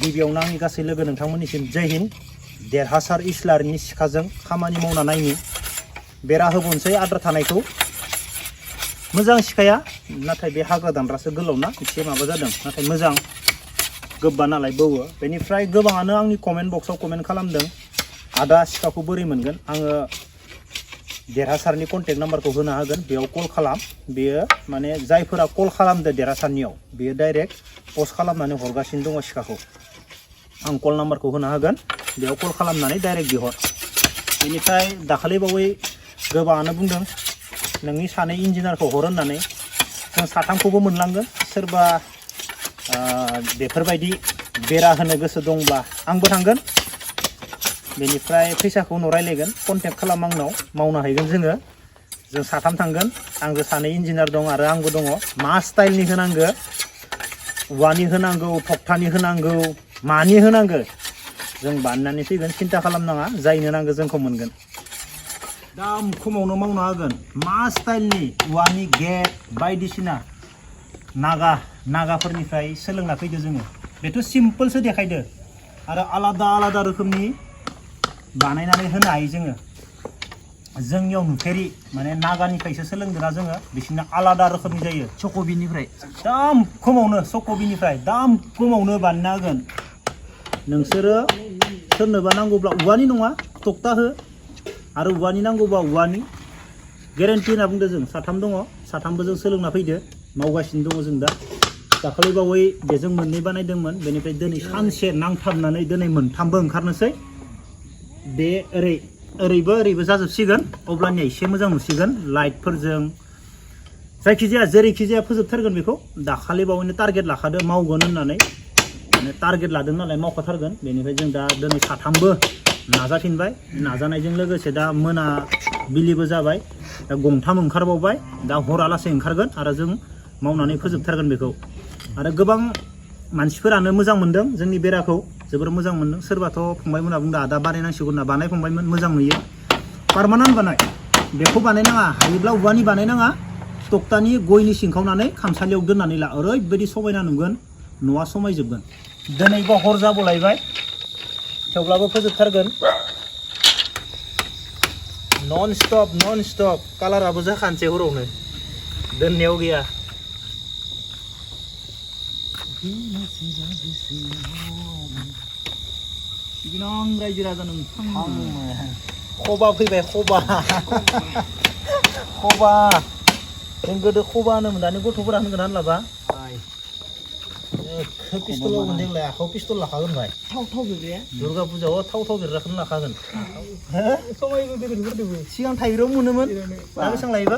गिबियावनो आंनि गासै लोगो नोंथांमोननिसिम जय हिन्द देरहासार इस्लारिनि सिखाजों खामानि मावना नायनि बेरा होबोनसै आद्रा थानायखौ मोजां सिखाया नाथाय बे हाग्रा दानग्रासो गोलावना एसे माबा जादों नाथाय मोजां गोबा नालाय बौवो बेनिफ्राय गोबाङानो आंनि कमेन्ट बक्सआव कमेन्ट खालामदों आदा सिखाखौ बोरै मोनगोन आङो देरहासारनि कन्टेक्ट नाम्बारखौ होनो हागोन बेयाव कल खालाम बेयो माने जायफोरा कल खालामदो देरहासारनियाव बेयो डाइरेक्ट पस्ट खालामनानै हरगासिनो दङ सिखाखौ आं कल नाम्बारखौ होनो हागोन बेयाव कल खालामनानै डाइरेक्ट बिहर बेनिफ्राय दाखालि बावै गोबाङानो बुंदों नोंनि सानै इन्जिनियारखौ हर होननानै जों साथामखौबो मोनलांगोन सोरबा बेफोरबायदि बेरा होनो गोसो दंब्ला आंबो थांगोन बेनिफ्राय फैसाखौ उनाव रायलायगोन कन्टेक्ट खालाम आंनाव मावनो हागोन जों साथाम थांगोन आंजों सानै इन्जिनियार दं आरो आंबो दङ मा स्टाइलनि होनांगो औवानि होनांगौ थखथानि होनांगौ मानि होनांगो जों बानायनानै फैगोन सिन्था खालामनाङा जायनो नांगौ जोंखौ मोनगोन दाम खमावनो मावनो हागोन मा स्टाइलनि औवानि गेट बायदिसिना नागाफोरनिफ्राय सोलोंना फैदो जोङो बेथ' सिम्पोलसो देखायदो आरो आलादा रोखोमनि बानायनानै होनो हायो जोंनियाव नुफेरि माने नागानिफ्रायसो सोलोंदोंना जोङो बिसोरना आलादा रोखोमनि जायो चक'बिनिफ्राय दाम खमावनो बानायना होगोन नोंसोरो सोरनोबा नांगौब्ला औवानि नङा थखथा हो आरो औवानि नांगौबा औवानि गेरेन्टि होनना बुंदो जों साथाम दङ साथामबो जों सोलोंना फैदो मावगासिनो दङ जों दा दाखालि बावै बेजों मोननै बानायदोंमोन बेनिफ्राय दिनै सानसे नांथाबनानै दिनै मोनथामबो ओंखारनोसै बे ओरैबो जाजोबसिगोन अब्लानिया एसे मोजां नुसिगोन लाइटफोरजों जायखिजाया जेरैखिजाया फोजोबथारगोन बेखौ दाखालि बावैनो टारगेट लाखादो मावगोन होननानै माने टारगेट लादों नालाय मावखाथारगोन बेनिफ्राय जों दा दिनै साथामबो नाजाफिनबाय नाजानायजों लोगोसे दा मोनाबिलिबो जाबाय दा गंथाम ओंखारबावबाय दा हरालासे ओंखारगोन आरो जों मावनानै फोजोबथारगोन बेखौ आरो गोबां मानसिफोरानो मोजां मोनदों जोंनि बेराखौ जोबोर मोजां मोनदों सोरबाथ' फंबायमोनहा बुंदों आदा बानायनांसिगौ होनना बानायफंबायमोन मोजां नुयो पारमानेन्ट बानाय बेखौ बानायनाङा हायोब्ला औवानि बानायनाङा टक्टानि गयनि सिंखावनानै खामसालियाव दोननानै ला ओरैबायदि समायना नुगोन न'आ समायजोबगोन दिनैबो हर जाबोलायबाय थेवब्लाबो फोजोबथारगोन नन स्टप कालाराबो जाखानोसै हरावनो दोननायाव गैया गोनां रायजो राजा नोंथां खबा फैबाय खबा जों गोदो खबा होनोमोन दानि गथ'फोरा होनगोन होनलाबा पिस्तल देग्लाय आखायाव पिस्तल लाखागोन भाई थाव बेरग्राया दुर्गा फुजायाव थाव बेरग्राखौनो लाखागोन सिगां थाइब्रैयाव मोनोमोन दा बेसेबां लायोबा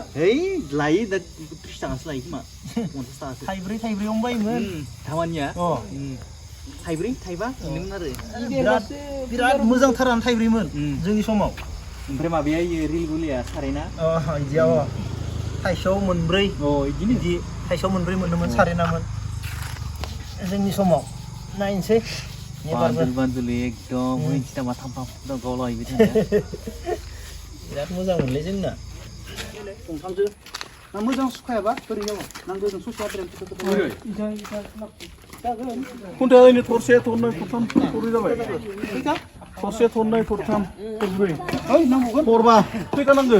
लायो दा 30 थाखासो लायो खोमा 50 थाखासो थाइब्रैयावनो बायोमोन थामानिया थाइब्रै थाइबा मोनोमोन आरो बिराद मोजांथारानो थाइब्रैमोन जोंनि समाव ओमफ्राय माबाया रिल गुलिया सारेना बिदियाव थाइसेयाव मोनब्रै बिदि थाइसेयाव मोनब्रै मोनोमोन सारेनामोन जोंनि समाव नायनोसै बान्दोल एकदम मोनसे नामा थामफाम गावलायबाय थायो बिराद मोजां मोनलै जोंना गंथामसो ना मोजां सुखायाबा बोरै जागोन नांगौ जों ससे खुन्था ओरैनो थरसे थरनै थरथाम थरब्रै जाबाय थरसे थरनै थरथाम थरब्रै नांगौगोन थरबा खैथा नांगौ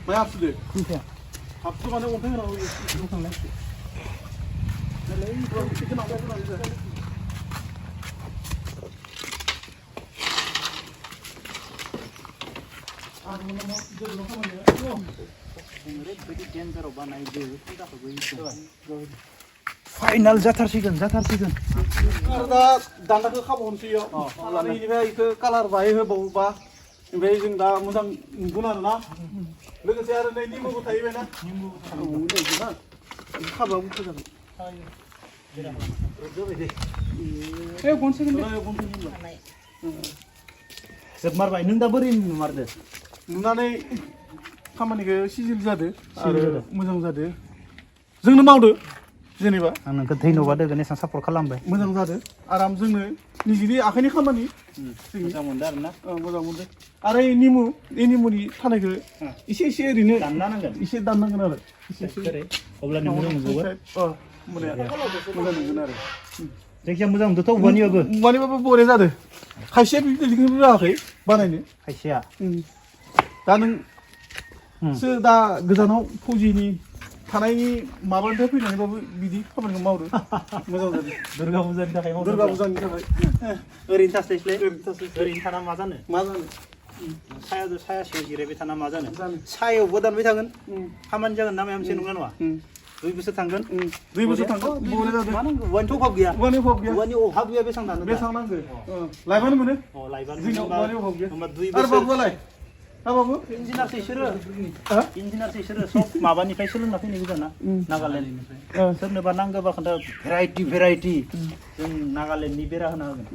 माया हाबसुदो खुन्थाया हाबसु माने अन्थाइ होना होयो थांनाय फाइनाल जाथारसिगोन आरो दा दान्दाखौ खाबावनोसै बेनिफ्राय बेखौ कालार बाहाय होबावोबा ओमफ्राय जों दा मोजां नुगोन आरो ना लोगोसे आरो नै निमबो थाहैबाय ना खाबाबो मोजां जोबमारबाय नों दा बोरै नुमारदो नुनानै खामानिखौ सिजिल जादो आरो मोजां जादो जोंनो मावदो जेनेबा आं नोंखौ धन्यबाद होगोन एसेबां सापर्ट खालामबाय मोजां जादो आराम जोंनो निजिनि आखाइनि खामानि मोजां मोनदों आरो ना मोजां मोनदों आरो এই निमुनि थानायखौ एसे एसे ओरैनो दानना नांगोन एसे दाननांगोन आरो एसे एसे अब्लानो मोजां मोनजोबगोन मोजां मोनगोन आरो जायखिया मोजां मोनदोंथ' औवानिबाबो औवानिबाबो बरिया जादों खायसेया बिदिनो रोङाखै बानायनो खायसेया दा नोंसो दा गोजानाव फौजिनि थानायनि माबानिफ्राय फैनानैबाबो बिदि खामानिखौ मावदो मोजां जादों दुर्गा फुजानि थाखाय दुर्गा फुजानि थाखाय ओरैनो थास्लायस्लाय ओरैनो थाना मा जानो मा जानो साया सिङाव जिरायबाय थाना मा जानो सायावबो दानबाय थागोन खामानि जागोन ना माबा मोनसे नंगौना नङा 2 बोसोर थांगोन 2 बोसोर थांगोन बरिया जादों मा नांगौ औवानिथ' अभाब गैया औवानि अभाब गैया औवानि अभाब गैया बेसेबां दानो बेसेबां नांगौ लायबानो मोनो लायबानो जोंनाव औवानि अभाब गैया होमबा 2 आरो बोसोर बाबुआलाय बाबु इन्जिनियारसो इसोरो सब माबानिफ्राय सोलोंना फैनाय गोजाना नागालेण्डनिफ्राय सोरनोबा नांगौबा खोन्था भेराइटि जों नागालेण्डनि बेरा होना होगोन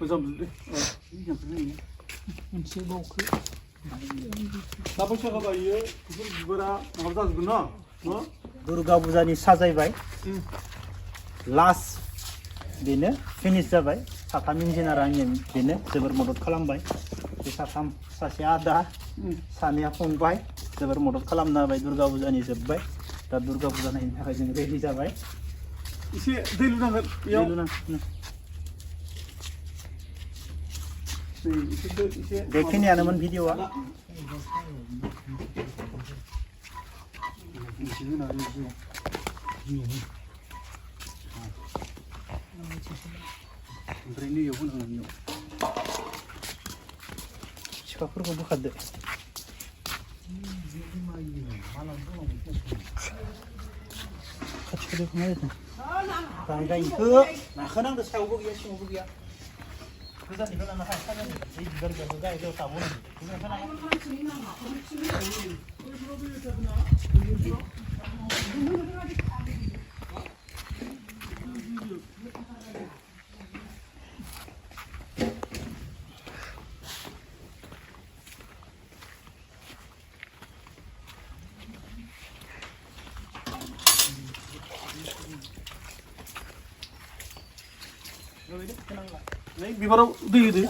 मोजां मोनदों मोनसे बावखो दा बैसागोबा इयो बेफोर बिबारा माबा जाजोबगोन ना दुर्गा फुजानि साजायबाय लास्ट बेनो फिनिश जाबाय साथाम इन्जिनियारा बेनो जोबोर मदद खालामबाय बे सासे आदा सानैया फंबाय जोबोर मदद खालामना होबाय दुर्गा फुजानि जोब्बाय दा दुर्गा फुजा नायनो थाखाय जों रेडि जाबाय एसे दै लुनांगोन बेखिनियानोमोन भिडिअआ सिखाफोरखौ बोखारदो खाथिखौ देखांनाय जादों गायखौ नाखोनांदो सायावबो गैया सिङावबो गैया गोजाननिफ्राय लाना फायसा दै बिबार गैयाबो गायदो थाबोनांगौ बिबाराव दै होदो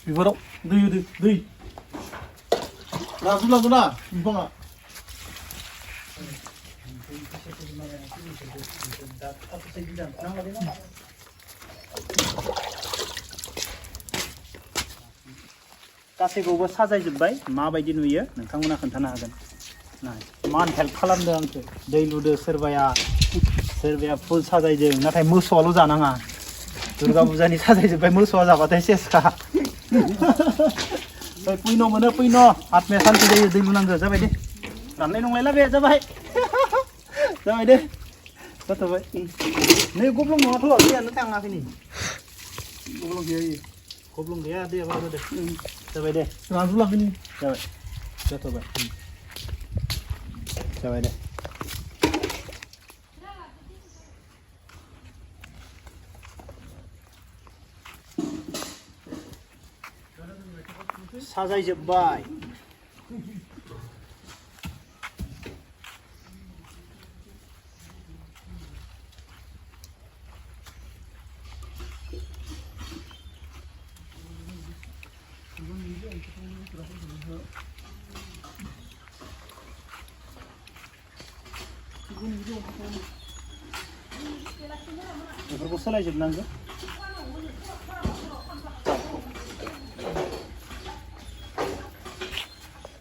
बिबाराव दै होदो दै राजुलांगौ ना बिफाङा गासैखौबो साजायजोब्बाय माबायदि नुयो नोंथांमोना खोन्थानो हागोन मान हेल्प खालामदों आंखौ दै लुदो सोरबाया फुल साजायदों नाथाय मोसौआल' जानाङा दुर्गा फुजानि साजायजोब्बाय मोसौआ जाबाथाय सेसखा पुइन' मोनो पुइन' आत्माया सान्ति जायो दै लुनांगौ जाबाय दे दाननाय नंलायला बे जाबाय जाबाय दे जाथ'बाय नै गब्लं नङाथ' दैयानो थाङाखै नै गब्लं गैया गब्लं गैया दैया बारा जादों जाबाय दे राजुलांगौ जाबाय जाथ'बाय जाबाय दे साजायजोब्बाय बेफोरखौ सोलायजोबनांगौ